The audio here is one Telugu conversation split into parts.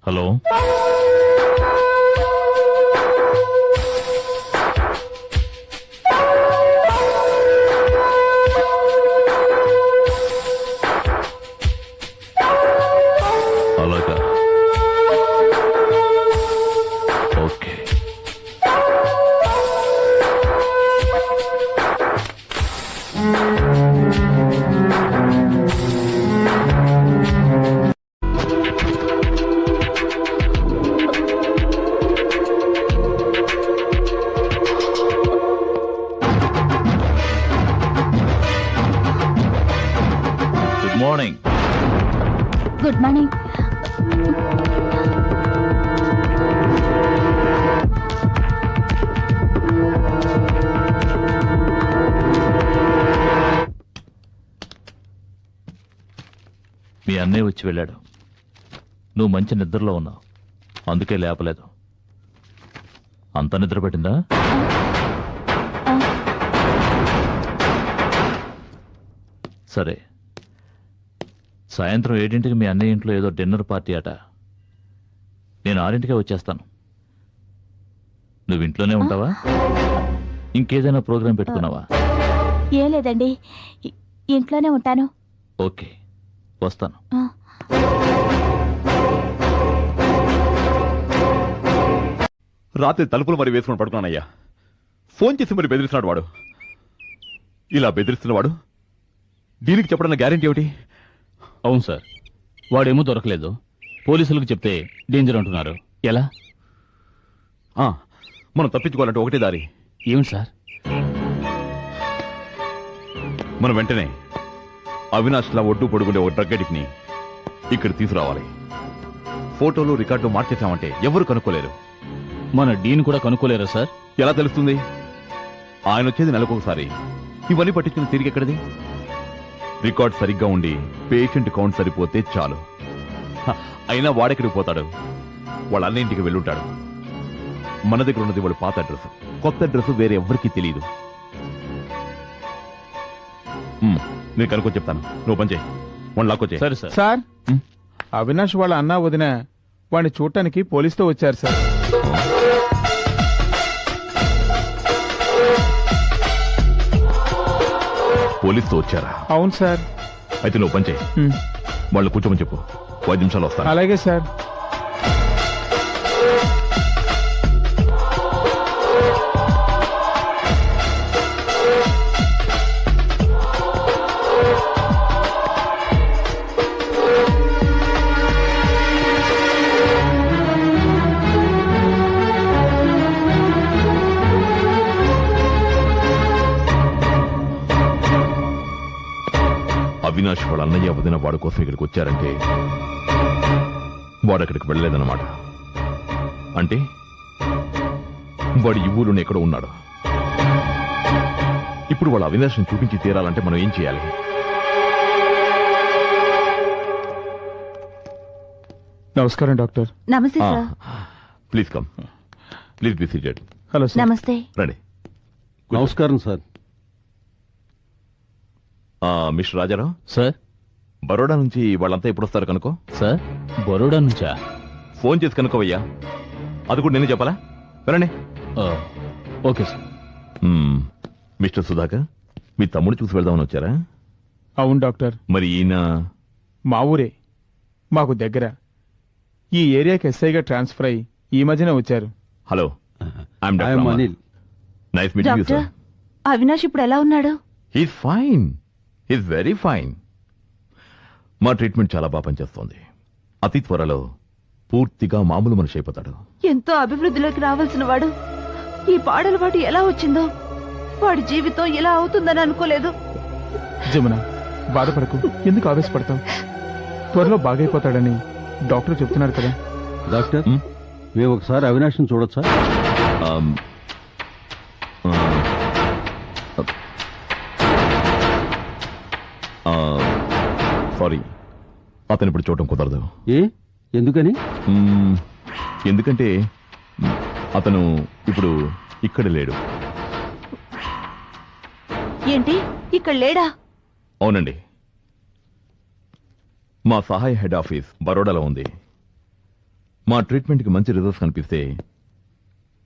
హలో, అలాగా, okay. Good morning. Good morning. మీ అన్నయ్య వచ్చి వెళ్ళాడు. నువ్వు మంచి నిద్రలో ఉన్నావు, అందుకే లేపలేదు. అంత నిద్ర పెట్టిందా? సరే, సాయంత్రం 7ంటికి మీ అన్నయ్య ఇంట్లో ఏదో డిన్నర్ పార్టీ అట. నేను 6ంటికే వచ్చేస్తాను. నువ్వు ఇంట్లోనే ఉంటావా? ఇంకేదైనా ప్రోగ్రాం పెట్టుకున్నావా? ఏం లేదండి, ఇంట్లోనే ఉంటాను. ఓకే, వస్తాను. రాత్రి తలుపులు మరి వేసుకుని పడుకున్నానయ్యా. ఫోన్ చేసి మరి బెదిరిస్తున్నాడు వాడు. ఇలా బెదిరిస్తున్నవాడు దీనికి చెప్పడం గ్యారెంటీ ఏమిటి? అవును సార్, వాడేమో దొరకలేదు. పోలీసులకు చెప్తే డేంజర్ అంటున్నారు. ఎలా? మనం తప్పించుకోవాలంటే ఒకటే దారి. ఏమిటి సార్? మనం వెంటనే అవినాష్లా ఒడ్డు పొడుగుండే ఒక డ్రగ్ అడిక్ట్ని ఇక్కడ తీసుకురావాలి. ఫోటోలు రికార్డు మార్చేశామంటే ఎవరు కనుక్కోలేరు. మన డీన్ కూడా కనుక్కోలేరా సార్? ఎలా తెలుస్తుంది? ఆయన వచ్చేది నెలకొకసారి. ఇవన్నీ పట్టించుకుని తిరిగి ఎక్కడిది? రికార్డ్ సరిగ్గా ఉండి పేషెంట్ కౌంట్ సరిపోతే చాలు. అయినా వాడెక్కడికి పోతాడు? వాళ్ళ అన్నింటికి వెళ్ళుంటాడు. మన దగ్గర ఉన్నది వాడు పాత అడ్రస్. కొత్త అడ్రస్ వేరే ఎవ్వరికీ తెలియదు. నేను కనుక్కొని చెప్తాను, నువ్వు పని చేయి. వాడు లాక్కొచ్చే. సరే సార్. సార్, అవినాష్ వాళ్ళ అన్న వదిన వాడిని చూడటానికి పోలీసుతో వచ్చారు సార్. పోలీసుతో వచ్చారా? అవును సార్. అయితే నువ్వు పని చేయి, వాళ్ళు కూర్చోమని చెప్పు. 5 నిమిషాలు వస్తాను. అలాగే సార్. అవినాష్ వాళ్ళ అన్నయ్య వదిన వాడి కోసం ఇక్కడికి వచ్చారంటే వాడు అక్కడికి వెళ్ళలేదన్నమాట. అంటే వాడు ఈ ఊరిలోనే ఎక్కడో ఉన్నాడు. ఇప్పుడు వాళ్ళ అవినాష్ని చూపించి తీరాలంటే మనం ఏం చేయాలి? నమస్కారం డాక్టర్. నమస్తే sir. Please come, please be seated. Hello sir. నమస్తే. రండి. నమస్కారం sir. Mister Rajarao sir. Baroda నుంచి వాళ్ళంతా ఎప్పుడు వస్తారు కనుకో. సార్, బరోడా నుంచా? ఫోన్ చేసి కనుకోవయ్యా. అది కూడా నేను చెప్పాలా? వినండి. Okay sir. మిస్టర్ సుధాకర్, మీ తమ్ముడు చూసి వెళ్దామని వచ్చారా? అవును డాక్టర్. మరి ఈయన మా ఊరే, మాకు దగ్గర. ఈ ఏరియాకి ఎస్ఐగా ట్రాన్స్ఫర్ అయ్యి ఈ మధ్యన వచ్చారు. Hello, I'm doctor Anil. Nice meeting you doctor, sir. Avinash ఇప్పుడు ఎలా ఉన్నాడు? He's fine, he's very fine. మా ట్రీట్మెంట్ చాలా బాగా పనిచేస్తోంది. అతి త్వరలో పూర్తిగా మామూలు మనిషి అయిపోతాడు. ఎంతో అభివృద్ధిలోకి రావాల్సిన వాడు ఈ పాడలవాటు ఎలా వచ్చిందో. వాడి జీవితం ఇలా అవుతుందని అనుకోలేదు. జమున, బాధపడకు. ఎందుకు ఆవేశపడతావు? త్వరలో బాగైపోతాడని డాక్టర్ చెప్తున్నారు కదా. డాక్టర్, మేము ఒకసారి అవినాష్ని చూడొచ్చా? సారీ, అతను ఇప్పుడు చూడటం కుదరదు. ఎందుకని? ఎందుకంటే అతను ఇప్పుడు ఇక్కడ లేడు. ఏంటి, ఇక్కడ లేడా? అవునండి, మా సహాయ హెడ్ ఆఫీస్ బరోడాలో ఉంది. మా ట్రీట్మెంట్కి మంచి రిజల్ట్స్ కనిపిస్తే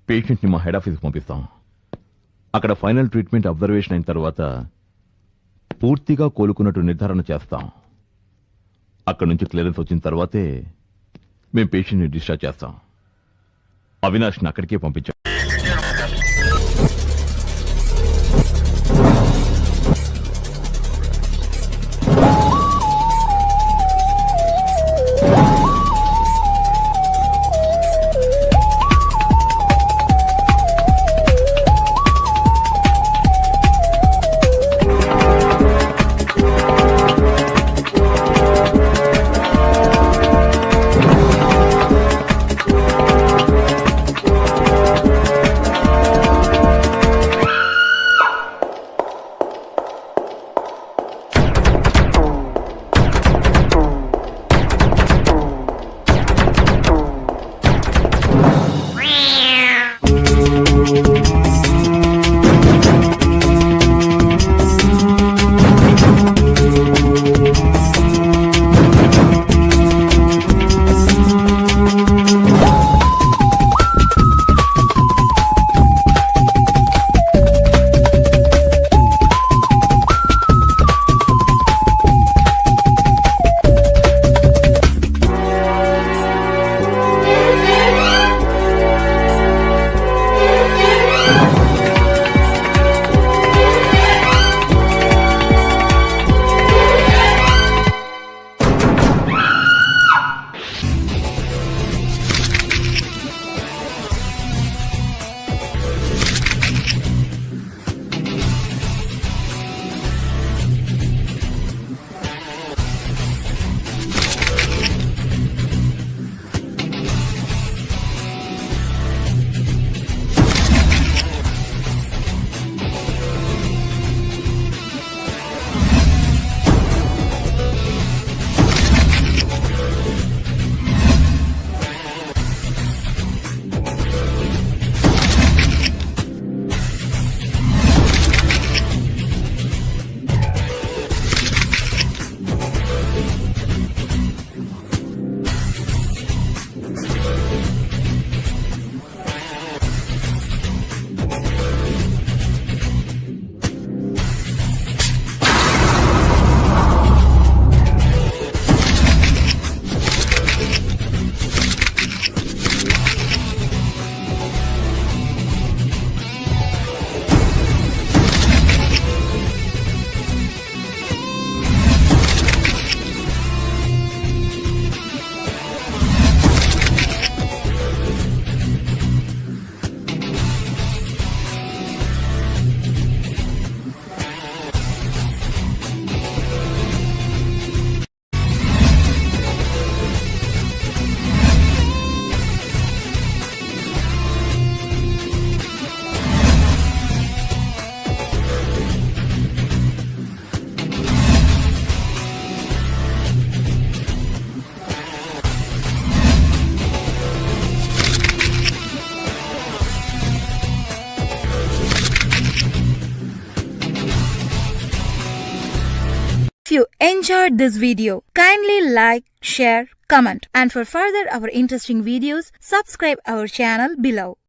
పేషెంట్ని మా హెడ్ ఆఫీస్కి పంపిస్తాం. అక్కడ ఫైనల్ ట్రీట్మెంట్ అబ్జర్వేషన్ అయిన తర్వాత పూర్తిగా కోలుకున్నట్టు నిర్ధారణ చేస్తాం. అక్కడ నుంచి క్లియరెన్స్ వచ్చిన తర్వాతే మేము పేషెంట్ని డిశ్చార్జ్ చేస్తాం. అవినాష్ని అక్కడికే పంపించాం. If you enjoyed this video, kindly like, share, comment, and for further our interesting videos, subscribe our channel below.